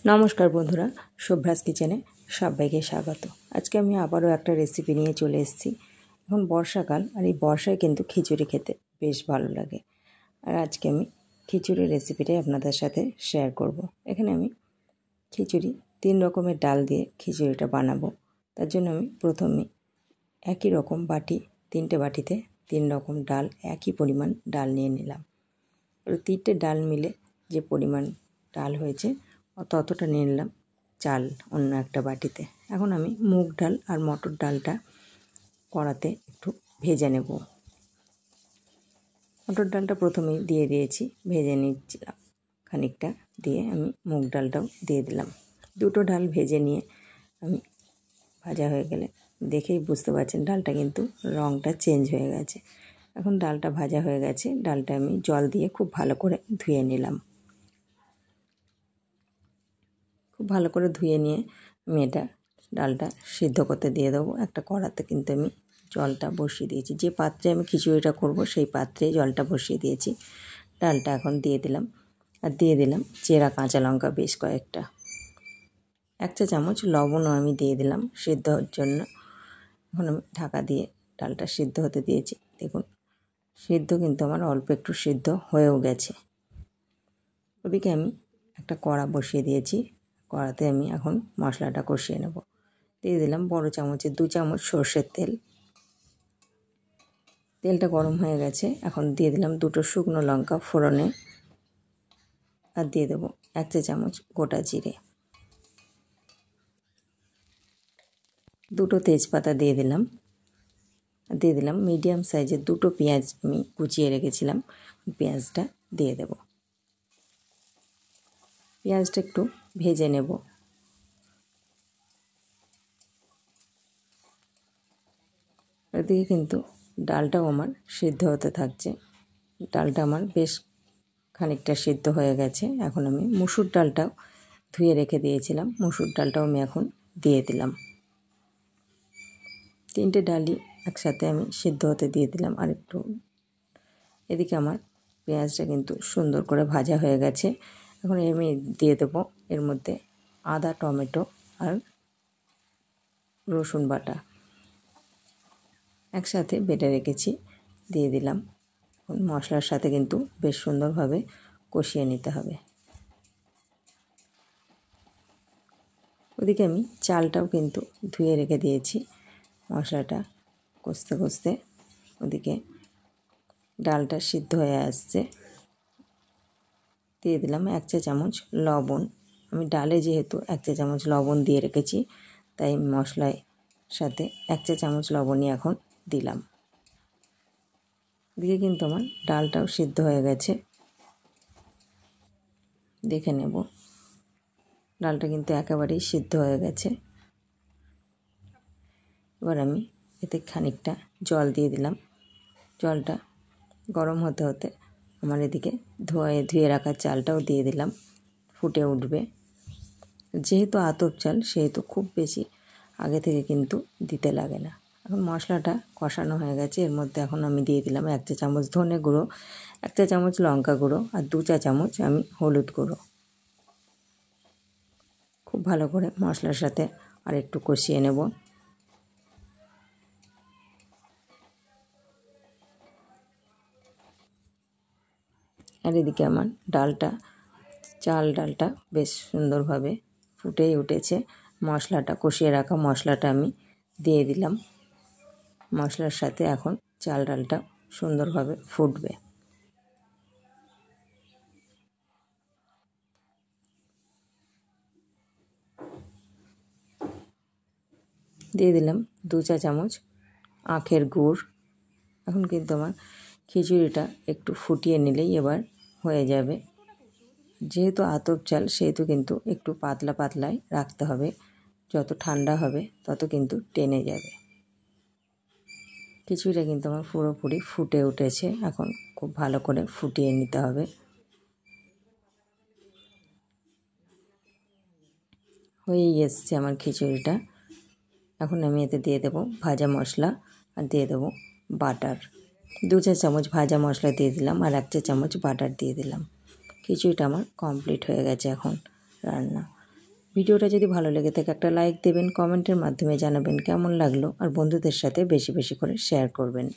নমস্কার বন্ধুরা, শুভ্রাস কিচেনে সবাইকে স্বাগত। আজকে আমি আবারও একটা রেসিপি নিয়ে চলে এসেছি। এখন বর্ষাকাল, আর এই বর্ষায় কিন্তু খিচুড়ি খেতে বেশ ভালো লাগে। আর আজকে আমি খিচুড়ির রেসিপিটাই আপনাদের সাথে শেয়ার করব। এখানে আমি খিচুড়ি 3 রকমের ডাল দিয়ে খিচুড়িটা বানাবো। তার জন্য আমি প্রথমে একই রকম বাটি, 3টে বাটিতে 3 রকম ডাল, একই পরিমাণ ডাল নিয়ে নিলাম। আর 3টে ডাল মিলে যে পরিমাণ ডাল হয়েছে ততটা নিয়ে নিলাম চাল অন্য একটা বাটিতে। এখন আমি মুগ ডাল আর মটর ডালটা কড়াতে একটু ভেজে নেব। মটর ডালটা প্রথমেই দিয়ে দিয়েছি, ভেজে নিচ্ছিলাম খানিকটা, দিয়ে আমি মুগ ডালটাও দিয়ে দিলাম। দুটো ডাল ভেজে নিয়ে আমি ভাজা হয়ে গেলে দেখেই বুঝতে পারছেন ডালটা কিন্তু রঙটা চেঞ্জ হয়ে গেছে। এখন ডালটা ভাজা হয়ে গেছে, ডালটা আমি জল দিয়ে খুব ভালো করে ধুয়ে নিলাম। খুব ভালো করে ধুয়ে নিয়ে আমি ডালটা সিদ্ধ করতে দিয়ে দেবো। একটা কড়াতে কিন্তু আমি জলটা বসিয়ে দিয়েছি, যে পাত্রে আমি খিচুড়িটা করব সেই পাত্রে জলটা বসিয়ে দিয়েছি। ডালটা এখন দিয়ে দিলাম, আর দিয়ে দিলাম চেরা কাঁচা লঙ্কা বেশ কয়েকটা। 1 চা চামচ লবণও আমি দিয়ে দিলাম সিদ্ধ হওয়ার জন্য। এখন আমি ঢাকা দিয়ে ডালটা সিদ্ধ হতে দিয়েছি। দেখুন সিদ্ধ কিন্তু আমার অল্প একটু সিদ্ধ হয়েও গেছে। ওদিকে আমি একটা কড়া বসিয়ে দিয়েছি, কড়াতে আমি এখন মশলাটা কষিয়ে নেব। দিয়ে দিলাম বড় চামচে 2 চামচ সর্ষের তেল। তেলটা গরম হয়ে গেছে, এখন দিয়ে দিলাম 2টো শুকনো লঙ্কা ফোড়নে, আর দিয়ে দেবো 1 চা চামচ গোটা জিরে, 2টো তেজপাতা দিয়ে দিলাম। দিয়ে দিলাম মিডিয়াম সাইজের 2টো পেঁয়াজ আমি কুচিয়ে রেখেছিলাম, পেঁয়াজটা দিয়ে দেব। পেঁয়াজটা একটু ভেজে নেব। এদিকে কিন্তু ডালটাও আমার সিদ্ধ হতে থাকছে। ডালটা আমার বেশ খানিকটা সিদ্ধ হয়ে গেছে। এখন আমি মুসুর ডালটাও ধুয়ে রেখে দিয়েছিলাম, মুসুর ডালটাও আমি এখন দিয়ে দিলাম। 3টে ডালই একসাথে আমি সিদ্ধ হতে দিয়ে দিলাম। আর একটু এদিকে আমার পেঁয়াজটা কিন্তু সুন্দর করে ভাজা হয়ে গেছে। এখন আমি দিয়ে দেবো এর মধ্যে আদা, টমেটো আর রসুন বাটা একসাথে বেটে রেখেছি, দিয়ে দিলাম। মশলার সাথে কিন্তু বেশ সুন্দরভাবে কষিয়ে নিতে হবে। ওদিকে আমি চালটাও কিন্তু ধুয়ে রেখে দিয়েছি। মশলাটা কষতে কষতে ওদিকে ডালটা সিদ্ধ হয়ে আসছে। দিয়ে দিলাম 1 চা চামচ লবণ। আমি ডালে যেহেতু 1 চা চামচ লবণ দিয়ে রেখেছি, তাই মশলার সাথে 1 চা চামচ লবণই এখন দিলাম। দিয়ে কিন্তু আমার ডালটাও সিদ্ধ হয়ে গেছে, দেখে নেব। ডালটা কিন্তু একেবারেই সিদ্ধ হয়ে গেছে। এবার আমি এতে খানিকটা জল দিয়ে দিলাম। জলটা গরম হতে হতে আমার এদিকে ধুয়ে রাখা চালটাও দিয়ে দিলাম, ফুটে উঠবে। যেহেতু আতপ চাল সেহেতু খুব বেশি আগে থেকে কিন্তু দিতে লাগে না। এখন মশলাটা কষানো হয়ে গেছে, এর মধ্যে এখন আমি দিয়ে দিলাম 1 চা চামচ ধনে গুঁড়ো, 1 চা চামচ লঙ্কা গুঁড়ো আর 2 চা চামচ আমি হলুদ গুঁড়ো। খুব ভালো করে মশলার সাথে আর একটু কষিয়ে নেব। আর এদিকে আমার ডালটা বেশ সুন্দরভাবে ফুটেই উঠেছে। মশলাটা, কষিয়ে রাখা মশলাটা আমি দিয়ে দিলাম। মশলার সাথে এখন ডালটা সুন্দরভাবে ফুটবে। দিয়ে দিলাম 2 চা চামচ আখের গুড়। এখন কিন্তু আমার খিচুড়িটা একটু ফুটিয়ে নিলেই এবার হয়ে যাবে। যেহেতু আতপ চাল সেহেতু কিন্তু একটু পাতলা পাতলাই রাখতে হবে, যত ঠান্ডা হবে তত কিন্তু টেনে যাবে। খিচুড়িটা কিন্তু আমার পুরোপুরি ফুটে উঠেছে, এখন খুব ভালো করে ফুটিয়ে নিতে হবে। হয়েই এসছে আমার খিচুড়িটা। এখন আমি এতে দিয়ে দেবো ভাজা মশলা, আর দিয়ে দেবো বাটার। 2 চা চামচ ভাজা মশলা দিয়ে দিলাম, আর 1 চা চামচ বাটার দিয়ে দিলাম। খিচুড়িটা আমার কমপ্লিট হয়ে গেছে এখন রান্না। ভিডিওটা যদি ভালো লেগে থাকে একটা লাইক দেবেন, কমেন্টের মাধ্যমে জানাবেন কেমন লাগলো, আর বন্ধুদের সাথে বেশি বেশি করে শেয়ার করবেন।